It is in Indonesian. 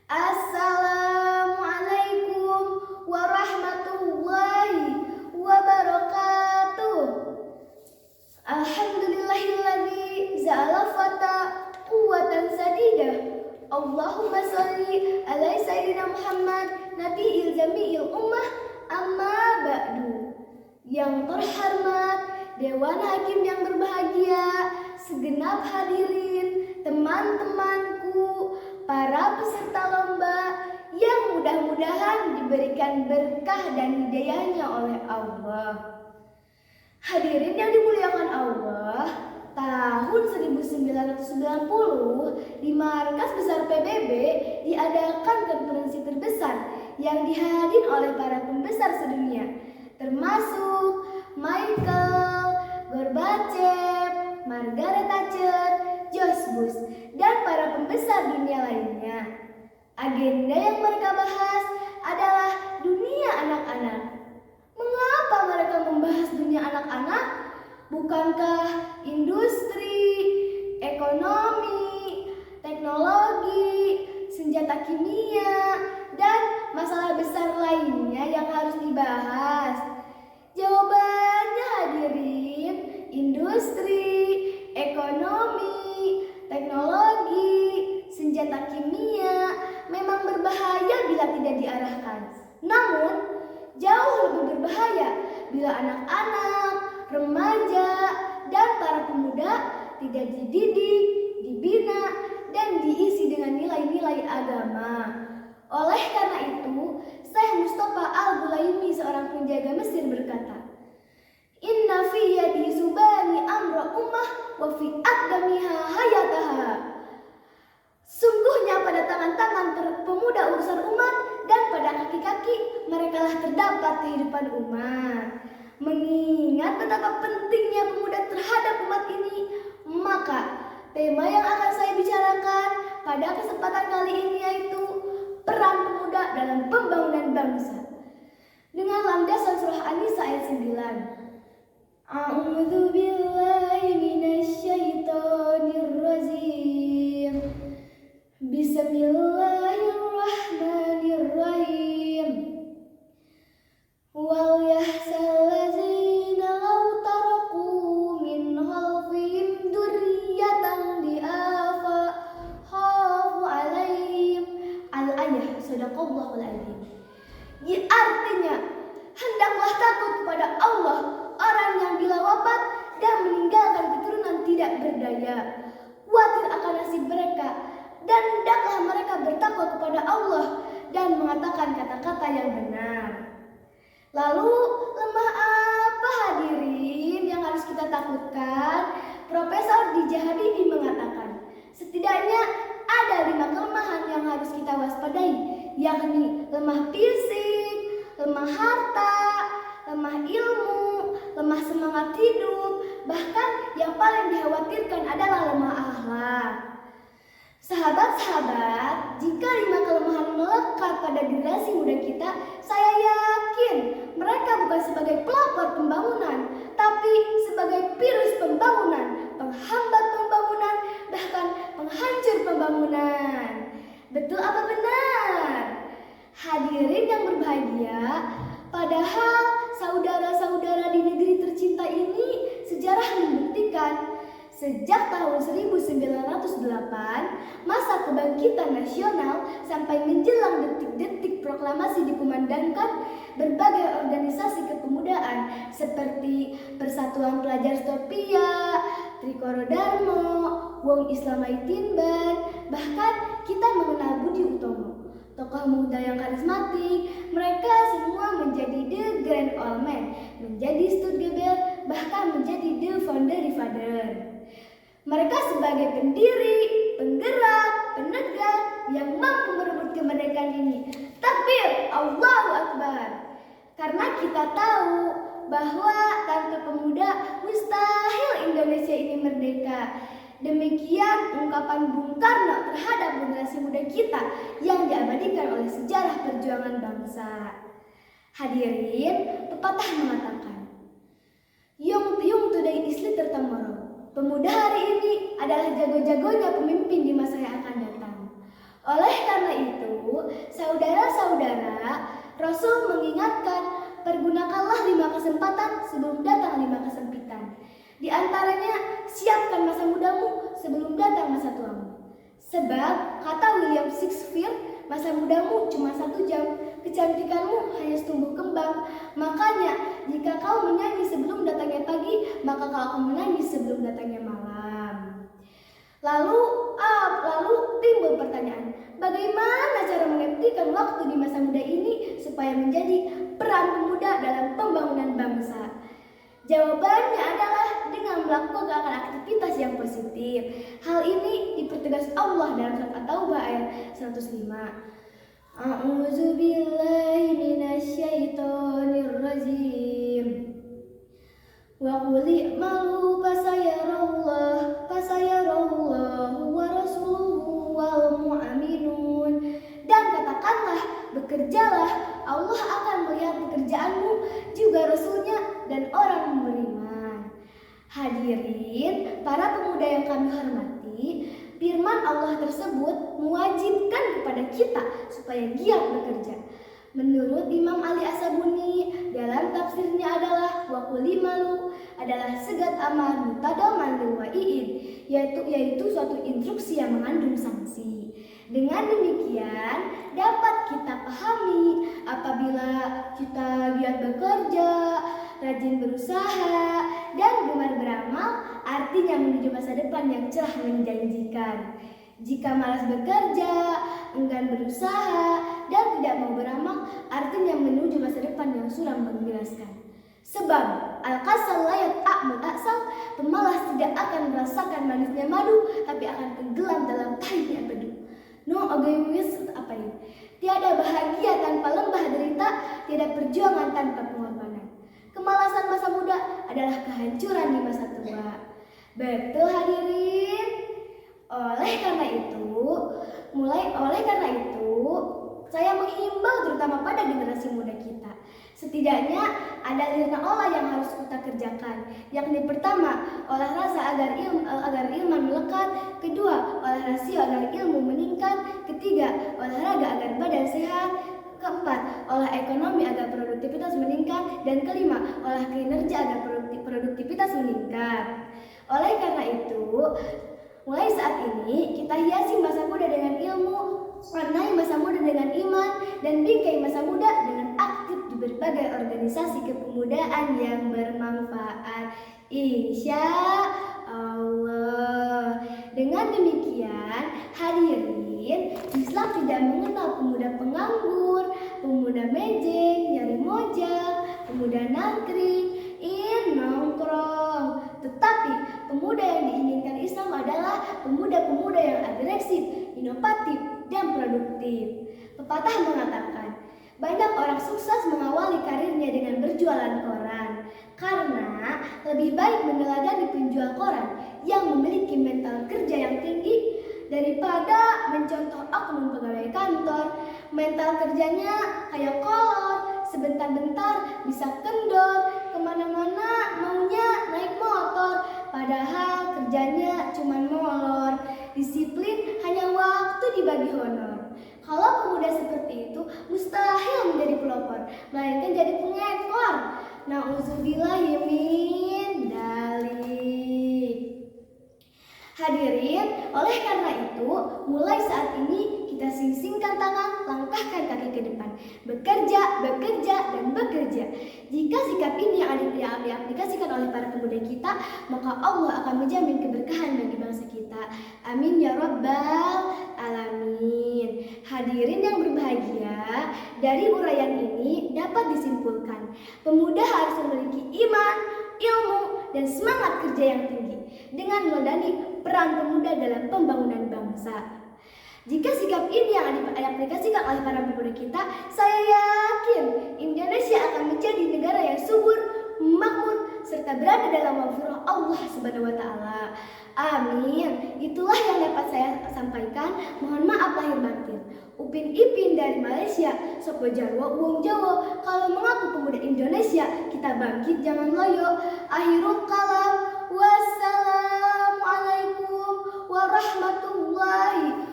Assalamualaikum warahmatullahi wabarakatuh. Alhamdulillahilladzi ja'ala fata quwwatan sadidah. Allahumma sholli ala sayyidina Muhammad nabiyil jami'il ummah, amma ba'du. Yang terhormat Dewan Hakim yang berbahagia, segenap hadirin, teman-temanku, para peserta lomba yang mudah-mudahan diberikan berkah dan hidayahnya oleh Allah. Hadirin yang dimuliakan Allah, tahun 1990 di Markas Besar PBB diadakan konferensi terbesar yang dihadiri oleh para pembesar sedunia, termasuk Michael, Gorbachev, Margaret Thatcher, George Bush, dan para pembesar dunia lainnya. Agenda yang mereka bahas adalah dunia anak-anak. Mengapa mereka membahas dunia anak-anak? Bukankah industri, ekonomi, teknologi, senjata kimia, dan masalah besar lainnya yang harus dibahas? Jawabannya hadirin, industri, ekonomi, teknologi, senjata kimia memang berbahaya bila tidak diarahkan. Namun, jauh lebih berbahaya bila anak-anak, remaja, dan para pemuda tidak dididik, dibina, dan diisi dengan nilai-nilai agama. Oleh karena itu, Syekh Mustafa Al-Ghulaimi, seorang penjaga Mesir, berkata, "Inna fi yadi subani amra ummah wa fi aqdamiha hayataha." Sungguhnya pada tangan-tangan pemuda urusan umat dan pada kaki-kaki merekalah terdapat kehidupan umat. Mengingat betapa pentingnya pemuda terhadap umat ini, maka tema yang akan saya bicarakan pada kesempatan kali ini yaitu peran pemuda dalam pembangunan bangsa. Dengan landasan surah An-Nisa ayat 9. A'udzu billahi minasyaitonir rajim. Bismillahirrahmanirrahim. Wal yahsal ladzina law taraku min khalfihim dzurriyyatan di'afa khafu 'alaihim. Al-ayah, sadaqallahul adzim. Artinya, hendaklah takut kepada Allah orang yang bila wafat dan meninggalkan keturunan tidak berdaya. Khawatir akan nasib mereka, dan hendaklah mereka bertakwa kepada Allah dan mengatakan kata-kata yang benar. Lalu, lemah apa hadirin yang harus kita takutkan? Profesor Dijahadini mengatakan, setidaknya ada 5 kelemahan yang harus kita waspadai, yakni lemah fisik, lemah harta, lemah ilmu, lemah semangat hidup, bahkan yang paling dikhawatirkan adalah lemah akhlak. Sahabat-sahabat, jika 5 kelemahan melekat pada generasi muda kita, saya yakin mereka bukan sebagai pelopor pembangunan, tapi sebagai virus pembangunan, penghambat pembangunan, bahkan penghancur pembangunan. Betul apa benar? Hadirin yang berbahagia, padahal saudara-saudara di negeri tercinta ini, sejarah membuktikan sejak tahun 1908, masa kebangkitan nasional sampai menjelang detik-detik proklamasi dikumandangkan, berbagai organisasi kepemudaan seperti Persatuan Pelajar Stopia, Trikoro Darmo, Wong Islamai Timban, bahkan kita mengenal Budi Utomo, tokoh muda yang karismatik. Mereka semua menjadi the grand old man, menjadi Stuttgart, bahkan menjadi the founding father. Mereka sebagai pendiri, penggerak, penegak yang mampu merebut kemerdekaan ini. Takbir, Allahu Akbar. Karena kita tahu bahwa tanpa pemuda mustahil Indonesia ini merdeka. Demikian ungkapan Bung Karno terhadap generasi muda kita yang diabadikan oleh sejarah perjuangan bangsa. Hadirin, pepatah mengatakan, "Young today is little tomorrow." Pemuda hari ini adalah jago-jagonya pemimpin di masa yang akan datang. Oleh karena itu, saudara, Rasul mengingatkan, pergunakanlah 5 kesempatan sebelum datang 5 kesempitan. Di antaranya, siapkan masa mudamu sebelum datang masa tuamu. Sebab, kata William Shakespeare, masa mudamu cuma 1 jam, kecantikanmu hanya tumbuh kembang. Makanya, jika kau menyanyi sebelum datangnya pagi, maka kau akan menangis sebelum datangnya malam. Lalu timbul pertanyaan, bagaimana cara menggantikan waktu di masa muda ini supaya menjadi peran pemuda dalam pembangunan bangsa? Jawabannya adalah dengan melakukan aktivitas yang positif. Hal ini dipertegas Allah dalam surat At-Taubah ayat 105. A'udzu billahi minasyaitonir rajim. Wa qul i'malu fasayarallahu wa rasuluhu wal mu'minun. Dan katakanlah, bekerjalah, Allah akan melihat pekerjaanmu, juga Rasulnya dan orang beriman. Hadirin, para pemuda yang kami hormati, firman Allah tersebut mewajibkan kepada kita supaya giat bekerja. Menurut Imam Ali As-Sabuni, dalam tafsirnya adalah wa qul i'malu adalah segat amar mutadaman lil wa'iid, yaitu suatu instruksi yang mengandung sanksi. Dengan demikian dapat kita pahami apabila kita giat bekerja, rajin berusaha, dan gemar beramal, artinya menuju masa depan yang cerah menjanjikan. Jika malas bekerja, enggan berusaha, dan tidak mau beramal, artinya menuju masa depan yang suram mengenaskan. Sebab al-kasal la yat'amul aksal, pemalas tidak akan merasakan manisnya madu, tapi akan tenggelam dalam pahitnya bedu. No egois apa ini? Tiada bahagia tanpa lembah derita, tiada perjuangan tanpa pengorbanan. Kemalasan masa muda adalah kehancuran di masa tua. Betul hadirin. Oleh karena itu, saya menghimbau terutama pada generasi muda kita. Setidaknya ada 5 olah yang harus kita kerjakan. Yakni pertama, olah rasa agar ilmu melekat. Kedua, olah rasio agar ilmu meningkat. Ketiga, olahraga agar badan sehat. Keempat, olah ekonomi agar produktivitas meningkat. Dan kelima, olah kinerja agar produktivitas meningkat. Oleh karena itu, mulai saat ini kita hiasi masa muda dengan ilmu, warnai masa muda dengan iman, dan bingkai masa muda dengan aktif di berbagai organisasi kepemudaan yang bermanfaat. Insya Allah. Dengan demikian, hadirin, Islam tidak mengenal pemuda penganggur, pemuda mejeng, nyari mojang, pemuda nangkring, nongkrong. Tetapi pemuda yang diinginkan Islam adalah pemuda-pemuda yang agresif, inovatif, dan produktif. Pepatah mengatakan, banyak orang sukses mengawali karirnya dengan berjualan koran, karena lebih baik meneladani penjual koran yang memiliki mental kerja yang tinggi daripada mencontoh oknum pegawai kantor. Mental kerjanya kayak kolor, sebentar-bentar bisa kendor, kemana-mana maunya naik motor, padahal kerjanya cuma molor. Disiplin hanya waktu dibagi honor. Kalau pemuda seperti itu mustahil menjadi pelopor, melainkan jadi pengekor. Nauzubillahi min dzalik. Hadirin, oleh karena itu, mulai saat ini kita sing-singkan tangan, langkahkan kaki ke depan. Bekerja, dan bekerja. Jika sikap ini yang diaplikasikan oleh para pemuda kita, maka Allah akan menjamin keberkahan bagi bangsa kita. Amin ya rabbal alamin. Hadirin yang berbahagia, dari uraian ini dapat disimpulkan, pemuda harus memiliki iman, ilmu, dan semangat kerja yang tinggi dengan meladani peran pemuda dalam pembangunan bangsa. Jika sikap ini yang diaplikasikan oleh para pemuda kita, saya yakin Indonesia akan menjadi negara yang subur, makmur, serta berada dalam maghfirah Allah Subhanahu wa taala. Amin. Itulah yang dapat saya sampaikan. Mohon maaf lahir batin. Upin Ipin dari Malaysia, Sopo Jarwo, Wong Jawa. Kalau mengaku pemuda Indonesia, kita bangkit jangan loyo. Akhirul kalam. Wassalamualaikum warahmatullahi